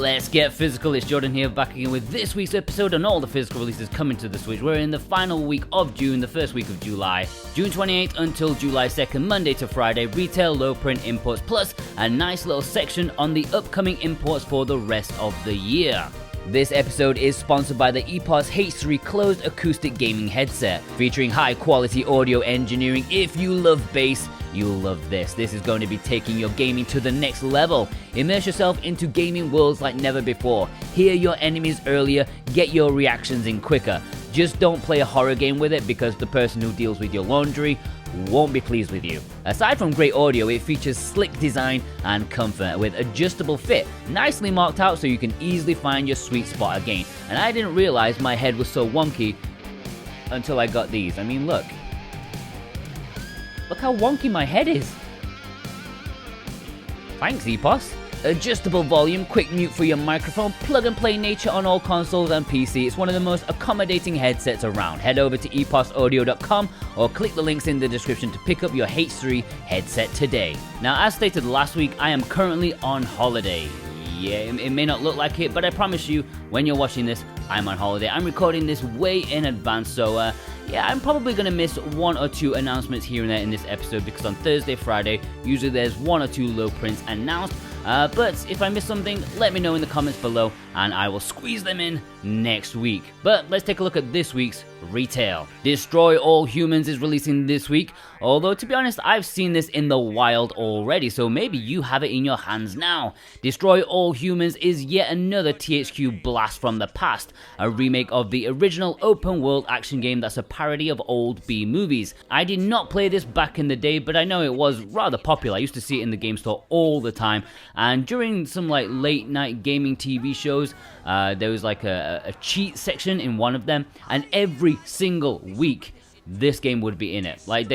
Let's get physical. It's Jordan here, back again with this week's episode on all the physical releases coming to the Switch. We're in the final week of June, the first week of July, June 28th until July 2nd, Monday to Friday, retail low print imports, plus a nice little section on the upcoming imports for the rest of the year. This episode is sponsored by the EPOS H3 closed acoustic gaming headset, featuring high quality audio engineering. If you love bass, you'll love this. This is going to be taking your gaming to the next level. Immerse yourself into gaming worlds like never before. Hear your enemies earlier, get your reactions in quicker. Just don't play a horror game with it, because the person who deals with your laundry won't be pleased with you. Aside from great audio, it features slick design and comfort with adjustable fit, nicely marked out so you can easily find your sweet spot again. And I didn't realize my head was so wonky until I got these. I mean, look how wonky my head is. Thanks, EPOS. Adjustable volume, quick mute for your microphone, plug and play nature on all consoles and PC. It's one of the most accommodating headsets around. Head over to eposaudio.com or click the links in the description to pick up your H3 headset today. Now, as stated last week, I am currently on holiday. Yeah, it may not look like it, but I promise you, when you're watching this, I'm on holiday. I'm recording this way in advance, so yeah, I'm probably going to miss one or two announcements here and there in this episode, because on Thursday, Friday, usually there's one or two low prints announced. But if I miss something, let me know in the comments below, and I will squeeze them in next week. But let's take a look at this week's retail. Destroy All Humans is releasing this week, although to be honest, I've seen this in the wild already, so maybe you have it in your hands now. Destroy All Humans is yet another THQ blast from the past, a remake of the original open world action game that's a parody of old B movies. I did not play this back in the day, but I know it was rather popular. I used to see it in the game store all the time, and during some like late night gaming TV shows, there was like a cheat section in one of them, and every single week this game would be in it. Like,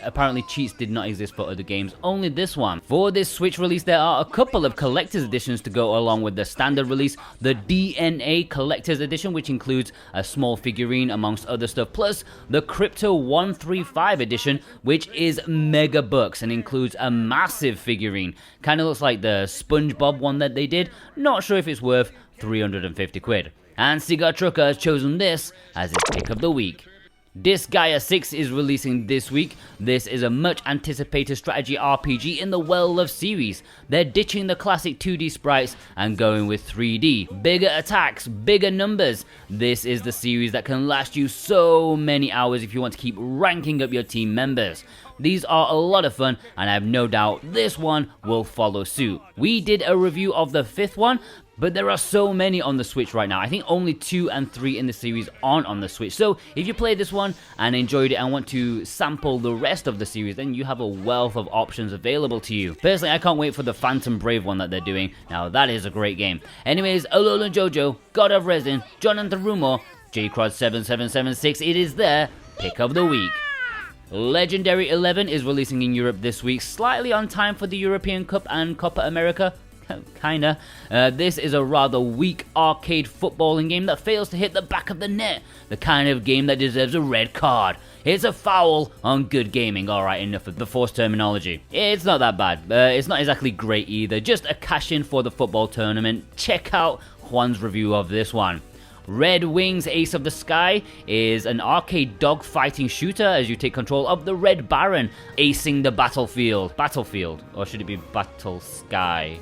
apparently cheats did not exist for other games, only this one. For this Switch release, there are a couple of collector's editions to go along with the standard release. The DNA collector's edition, which includes a small figurine amongst other stuff, plus the Crypto 135 edition, which is mega bucks and includes a massive figurine. Kind of looks like the SpongeBob one that they did. Not sure if it's worth 350 quid. And Cigar Trucker has chosen this as his pick of the week. Disgaea 6 is releasing this week. This is a much anticipated strategy RPG in the well-loved series. They're ditching the classic 2D sprites and going with 3D. Bigger attacks, bigger numbers. This is the series that can last you so many hours if you want to keep ranking up your team members. These are a lot of fun, and I have no doubt this one will follow suit. We did a review of the 5th one, but there are so many on the Switch right now. I think only 2 and 3 in the series aren't on the Switch. So if you played this one and enjoyed it and want to sample the rest of the series, then you have a wealth of options available to you. Personally, I can't wait for the Phantom Brave one that they're doing. Now, that is a great game. Anyways, Alolan Jojo, God of Resin, John and the Rumor, JCrod7776, it is their pick of the week. Legendary 11 is releasing in Europe this week, slightly on time for the European Cup and Copa America. Kinda. This is a rather weak arcade footballing game that fails to hit the back of the net. The kind of game that deserves a red card. It's a foul on good gaming. Alright, enough of the forced terminology. It's not that bad. It's not exactly great either. Just a cash-in for the football tournament. Check out Juan's review of this one. Red Wings Ace of the Sky is an arcade dog-fighting shooter as you take control of the Red Baron, acing the battlefield. Battlefield? Or should it be Battle Sky?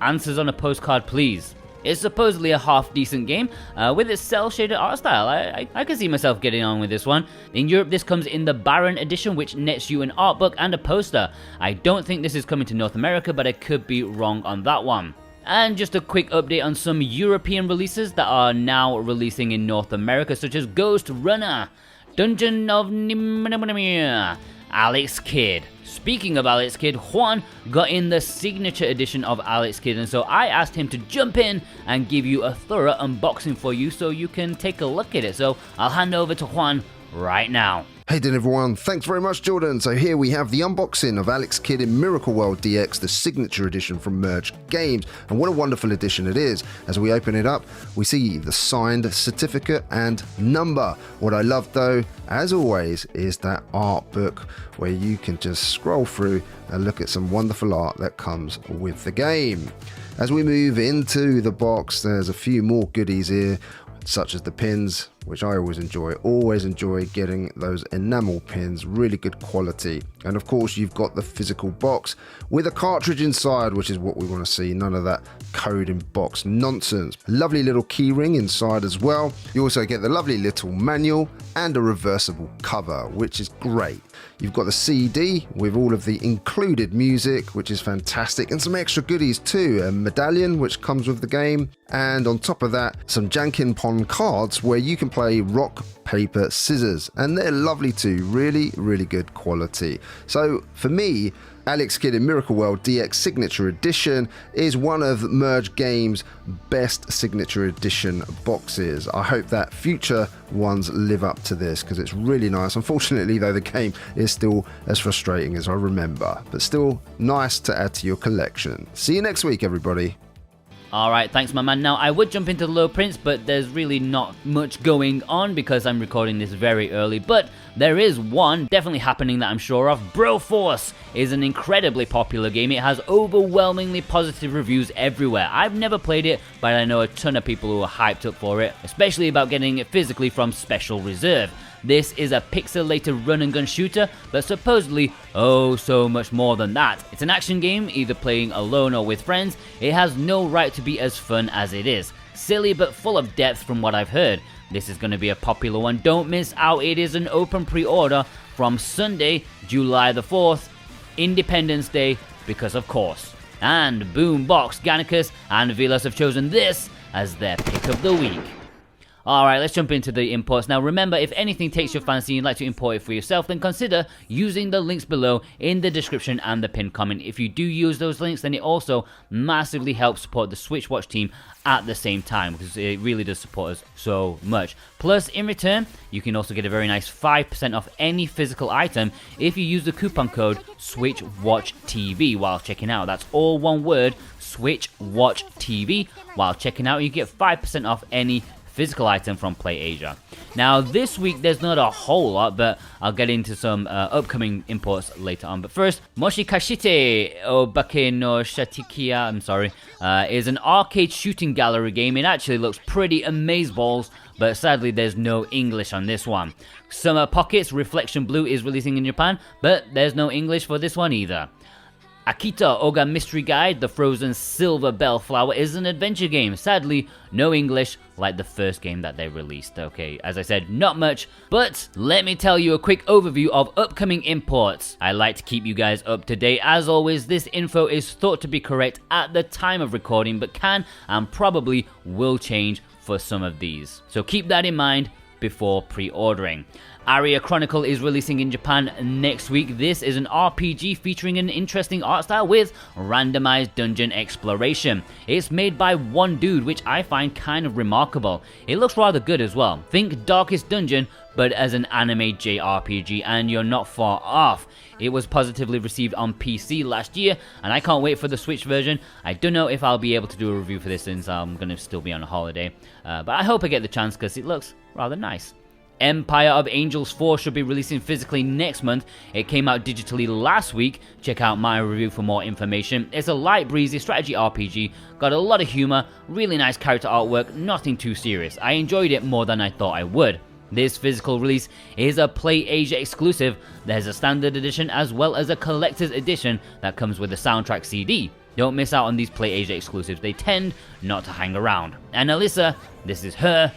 Answers on a postcard, please. It's supposedly a half-decent game, with its cel-shaded art style. I can see myself getting on with this one. In Europe, this comes in the Baron edition, which nets you an art book and a poster. I don't think this is coming to North America, but I could be wrong on that one. And just a quick update on some European releases that are now releasing in North America, such as Ghost Runner, Dungeon of Nimir, Alex Kidd. Speaking of Alex Kidd, Juan got in the signature edition of Alex Kidd, and so I asked him to jump in and give you a thorough unboxing for you so you can take a look at it. So I'll hand over to Juan right now. Hey then everyone, thanks very much Jordan. So here we have the unboxing of Alex Kidd in Miracle World DX, the signature edition from Merge Games, and what a wonderful edition it is. As we open it up, we see the signed certificate and number. What I love though, as always, is that art book where you can just scroll through and look at some wonderful art that comes with the game. As we move into the box, there's a few more goodies here, such as the pins, which I always enjoy getting those enamel pins, really good quality. And of course you've got the physical box with a cartridge inside, which is what we want to see, none of that code in box nonsense. Lovely little keyring inside as well. You also get the lovely little manual and a reversible cover, which is great. You've got the CD with all of the included music, which is fantastic, and some extra goodies too, a medallion which comes with the game, and on top of that some Jankin Pon cards where you can play rock, paper, scissors, and they're lovely too, really good quality. So for me, Alex Kidd in Miracle World DX Signature Edition is one of Merge Games' best Signature Edition boxes. I hope that future ones live up to this because it's really nice. Unfortunately though, the game is still as frustrating as I remember, but still nice to add to your collection. See you next week everybody. Alright, thanks my man. Now I would jump into the low prints, but there's really not much going on because I'm recording this very early, but there is one definitely happening that I'm sure of. Broforce is an incredibly popular game. It has overwhelmingly positive reviews everywhere. I've never played it, but I know a ton of people who are hyped up for it, especially about getting it physically from Special Reserve. This is a pixelated run and gun shooter, but supposedly oh so much more than that. It's an action game, either playing alone or with friends. It has no right to be as fun as it is. Silly but full of depth from what I've heard. This is going to be a popular one, don't miss out. It is an open pre-order from Sunday, July the 4th, Independence Day, because of course. And Boombox, Gannicus and Vilas have chosen this as their pick of the week. Alright, let's jump into the imports. Now remember, if anything takes your fancy and you'd like to import it for yourself, then consider using the links below in the description and the pinned comment. If you do use those links, then it also massively helps support the SwitchWatch team at the same time, because it really does support us so much. Plus, in return, you can also get a very nice 5% off any physical item if you use the coupon code SwitchWatchTV while checking out. That's all one word, SwitchWatchTV. While checking out, you get 5% off any physical item from PlayAsia. Now this week there's not a whole lot, but I'll get into some upcoming imports later on. But first, Moshikashite Obake no Shatikia, I'm sorry, is an arcade shooting gallery game. It actually looks pretty amazeballs, but sadly there's no English on this one. Summer Pockets Reflection Blue is releasing in Japan, but there's no English for this one either. Akita Oga Mystery Guide, The Frozen Silver Bellflower is an adventure game. Sadly, no English like the first game that they released. Okay, as I said, not much, but let me tell you a quick overview of upcoming imports. I like to keep you guys up to date. As always, this info is thought to be correct at the time of recording, but can and probably will change for some of these. So keep that in mind before pre-ordering. Aria Chronicle is releasing in Japan next week. This is an RPG featuring an interesting art style with randomized dungeon exploration. It's made by one dude, which I find kind of remarkable. It looks rather good as well. Think Darkest Dungeon, but as an anime JRPG, and you're not far off. It was positively received on PC last year, and I can't wait for the Switch version. I don't know if I'll be able to do a review for this since I'm going to still be on a holiday, but I hope I get the chance because it looks rather nice. Empire of Angels 4 should be releasing physically next month. It came out digitally last week. Check out my review for more information. It's a light breezy strategy RPG, got a lot of humor, really nice character artwork, nothing too serious. I enjoyed it more than I thought I would. This physical release is a PlayAsia exclusive. There's a standard edition as well as a collector's edition that comes with a soundtrack CD. Don't miss out on these PlayAsia exclusives, they tend not to hang around. And Alyssa, this is her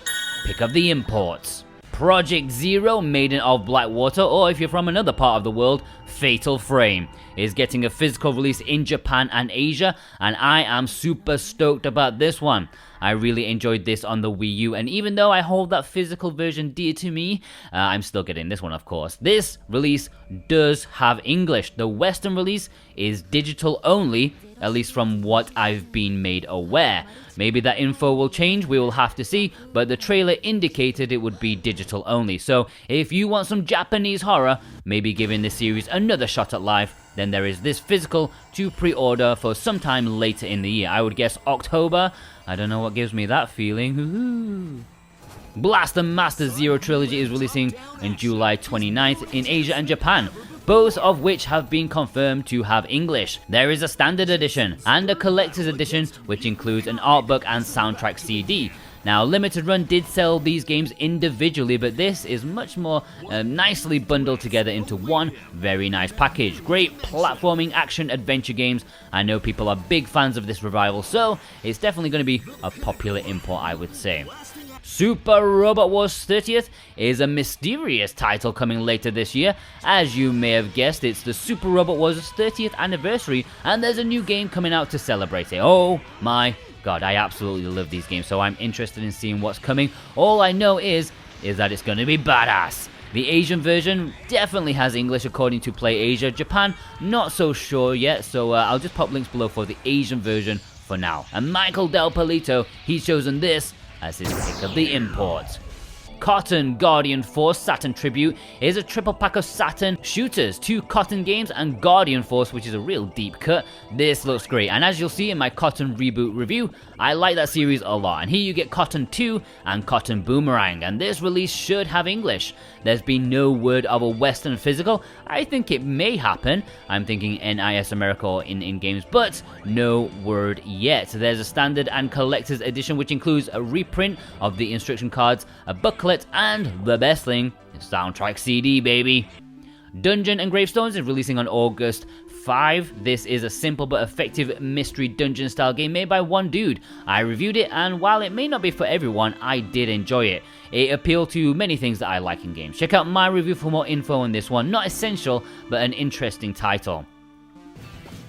pick of the imports. Project Zero, Maiden of Blackwater, or if you're from another part of the world, Fatal Frame, is getting a physical release in Japan and Asia, and I am super stoked about this one. I really enjoyed this on the Wii U, and even though I hold that physical version dear to me, I'm still getting this one, of course. This release does have English. The Western release is digital only, at least from what I've been made aware. Maybe that info will change, we will have to see, but the trailer indicated it would be digital only. So if you want some Japanese horror, maybe giving this series another shot at life, then there is this physical to pre-order for sometime later in the year. I would guess October. I don't know what gives me that feeling. Woo-hoo. Blaster Master Zero Trilogy is releasing on July 29th in Asia and Japan, both of which have been confirmed to have English. There is a standard edition and a collector's edition, which includes an art book and soundtrack CD. Now, Limited Run did sell these games individually, but this is much more nicely bundled together into one very nice package. Great platforming action adventure games. I know people are big fans of this revival, so it's definitely going to be a popular import, I would say. Super Robot Wars 30th is a mysterious title coming later this year. As you may have guessed, it's the Super Robot Wars 30th anniversary, and there's a new game coming out to celebrate it. Oh my god, I absolutely love these games, so I'm interested in seeing what's coming. All I know is that it's going to be badass. The Asian version definitely has English according to Play Asia. Japan, not so sure yet, so I'll just pop links below for the Asian version for now. And Michael Del Polito, he's chosen this as his pick of the import. Cotton Guardian Force Saturn Tribute is a triple pack of Saturn shooters, 2 Cotton games and Guardian Force, which is a real deep cut. This looks great, and as you'll see in my Cotton Reboot review, I like that series a lot. And here you get Cotton 2 and Cotton Boomerang, and this release should have English. There's been no word of a Western physical. I think it may happen. I'm thinking NIS America or in games, but no word yet. There's a standard and collector's edition, which includes a reprint of the instruction cards, a booklet, and the best thing, soundtrack CD, baby. Dungeon and Gravestones is releasing on August 5. This is a simple but effective mystery dungeon style game made by one dude. I reviewed it, and while it may not be for everyone, I did enjoy it. It appealed to many things that I like in games. Check out my review for more info on this one. Not essential, but an interesting title.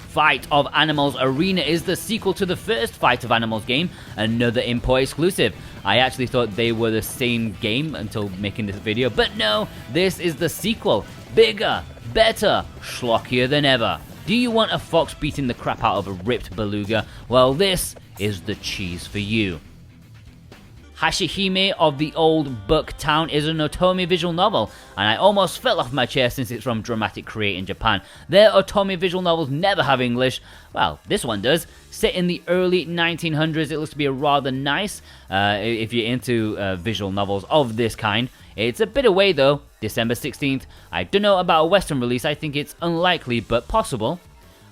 Fight of Animals Arena is the sequel to the first Fight of Animals game, another import exclusive. I actually thought they were the same game until making this video, but no, this is the sequel. Bigger, better, schlockier than ever. Do you want a fox beating the crap out of a ripped beluga? Well, this is the cheese for you. Hashihime of the Old Buck Town is an Otome visual novel, and I almost fell off my chair since it's from Dramatic Create in Japan. Their Otome visual novels never have English. Well, this one does. Set in the early 1900s, it looks to be a rather nice, if you're into visual novels of this kind. It's a bit away though, December 16th. I don't know about a Western release, I think it's unlikely, but possible.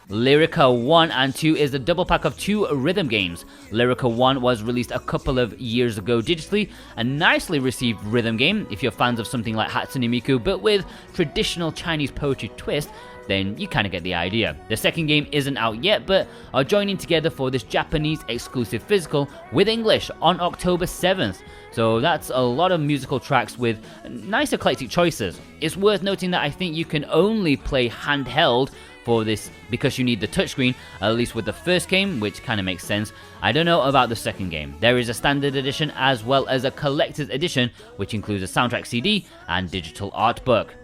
Lyrica 1 and 2 is a double pack of 2 rhythm games. Lyrica 1 was released a couple of years ago digitally, a nicely received rhythm game if you're fans of something like Hatsune Miku, but with traditional Chinese poetry twist, then you kind of get the idea. The second game isn't out yet, but are joining together for this Japanese exclusive physical with English on October 7th. So that's a lot of musical tracks with nice eclectic choices. It's worth noting that I think you can only play handheld for this because you need the touchscreen, at least with the first game, which kind of makes sense. I don't know about the second game. There is a standard edition as well as a collector's edition, which includes a soundtrack CD and digital art book.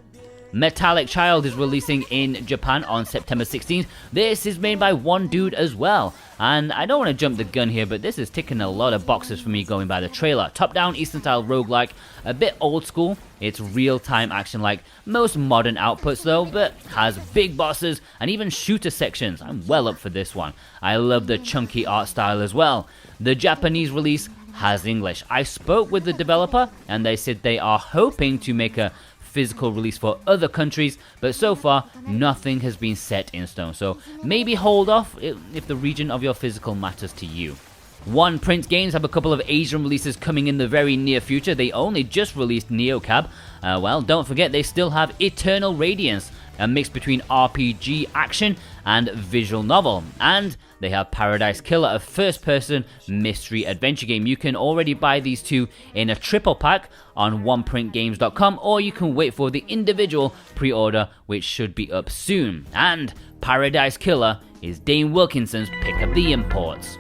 Metallic Child is releasing in Japan on September 16th. This is made by one dude as well. And I don't want to jump the gun here, but this is ticking a lot of boxes for me going by the trailer. Top-down Eastern style roguelike, a bit old school. It's real-time action like most modern outputs though, but has big bosses and even shooter sections. I'm well up for this one. I love the chunky art style as well. The Japanese release has English. I spoke with the developer and they said they are hoping to make a physical release for other countries, but so far nothing has been set in stone, so maybe hold off if the region of your physical matters to you. One Print Games have a couple of Asian releases coming in the very near future. They only just released Neocab. Well, don't forget they still have Eternal Radiance, a mix between RPG action and visual novel, and they have Paradise Killer, a first-person mystery adventure game. You can already buy these two in a triple pack on oneprintgames.com, or you can wait for the individual pre-order, which should be up soon. And Paradise Killer is Dane Wilkinson's pick of the imports.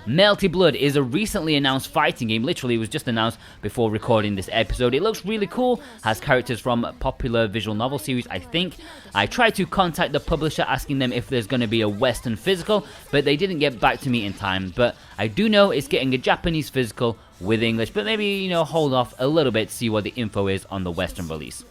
Melty Blood is a recently announced fighting game. Literally, it was just announced before recording this episode. It looks really cool, has characters from a popular visual novel series, I think. I tried to contact the publisher asking them if there's going to be a Western physical, but they didn't get back to me in time. But I do know it's getting a Japanese physical with English, but maybe, hold off a little bit to see what the info is on the Western release.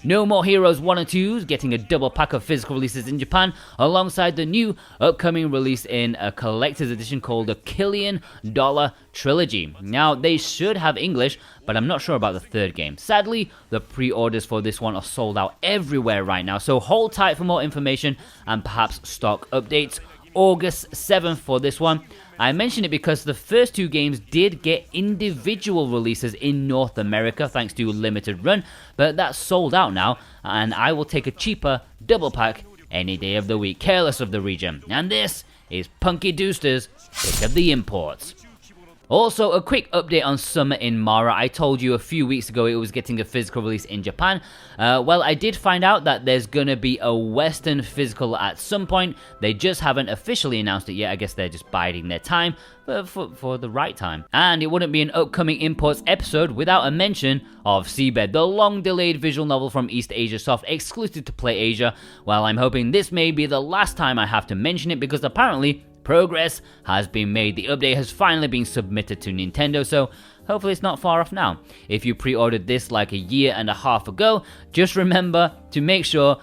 No More Heroes 1 and 2 is getting a double pack of physical releases in Japan, alongside the new upcoming release in a collector's edition called the $1 Billion Trilogy. Now, they should have English, but I'm not sure about the third game. Sadly, the pre-orders for this one are sold out everywhere right now, so hold tight for more information and perhaps stock updates. August 7th for this one. I mention it because the first two games did get individual releases in North America thanks to limited run, but that's sold out now, and I will take a cheaper double pack any day of the week, careless of the region. And this is Punky Dooster's Pick of the Imports. Also, a quick update on Summer in Mara. I told you a few weeks ago it was getting a physical release in Japan. Well, I did find out that there's gonna be a Western physical at some point. They just haven't officially announced it yet. I guess they're just biding their time for the right time. And it wouldn't be an upcoming imports episode without a mention of SeaBed, the long-delayed visual novel from East Asia Soft, exclusive to Play Asia. Well, I'm hoping this may be the last time I have to mention it, because apparently progress has been made. The update has finally been submitted to Nintendo, so hopefully it's not far off now. If you pre-ordered this like a year and a half ago, just remember to make sure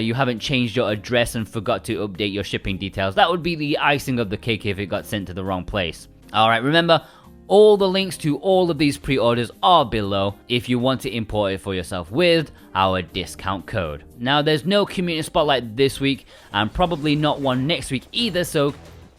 you haven't changed your address and forgot to update your shipping details. That would be the icing of the cake if it got sent to the wrong place. Alright, remember, all the links to all of these pre-orders are below if you want to import it for yourself with our discount code. Now, there's no community spotlight this week, and probably not one next week either, so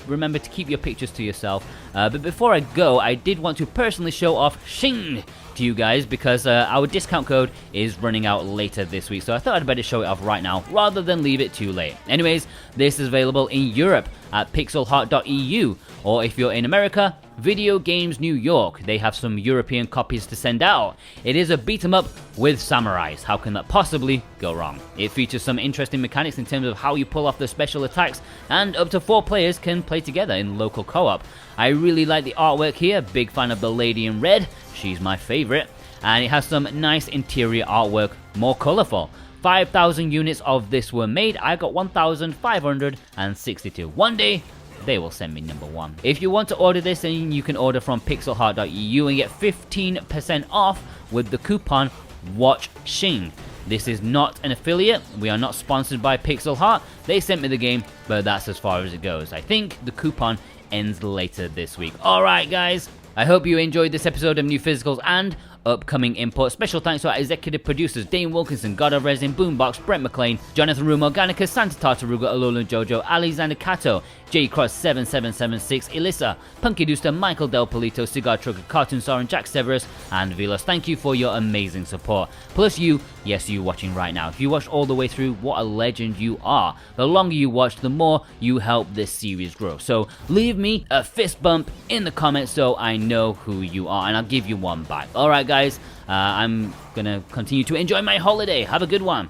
remember to keep your pictures to yourself. But before I go, I did want to personally show off Shing to you guys, because our discount code is running out later this week, so I thought I'd better show it off right now rather than leave it too late. Anyways, this is available in Europe at pixelheart.eu, or if you're in America, Video Games New York. They have some European copies to send out. It is a beat 'em up with samurais. How can that possibly go wrong? It features some interesting mechanics in terms of how you pull off the special attacks, and up to 4 players can play together in local co-op. I really like the artwork here, big fan of the lady in red, she's my favorite, and it has some nice interior artwork, more colorful. 5,000 units of this were made. I got 1,562. One day, they will send me number 1. If you want to order this, then you can order from pixelheart.eu and get 15% off with the coupon WATCHSHING. This is not an affiliate. We are not sponsored by Pixel Heart. They sent me the game, but that's as far as it goes. I think the coupon ends later this week. Alright guys, I hope you enjoyed this episode of New Physicals and upcoming imports. Special thanks to our executive producers Dane Wilkinson, God of Resin, Boombox, Brent McLean, Jonathan Room Organica, Santa Tartaruga, Alolan Jojo, Alexander Cato, J Cross 7776, Elissa, Punky Dooster, Michael Del Polito, Cigar Trucker, Cartoon Soren, Jack Severus, and Velos. Thank you for your amazing support. Plus you, yes, you watching right now. If you watched all the way through, what a legend you are. The longer you watch, the more you help this series grow. So leave me a fist bump in the comments so I know who you are, and I'll give you one back. Alright guys, I'm gonna continue to enjoy my holiday. Have a good one.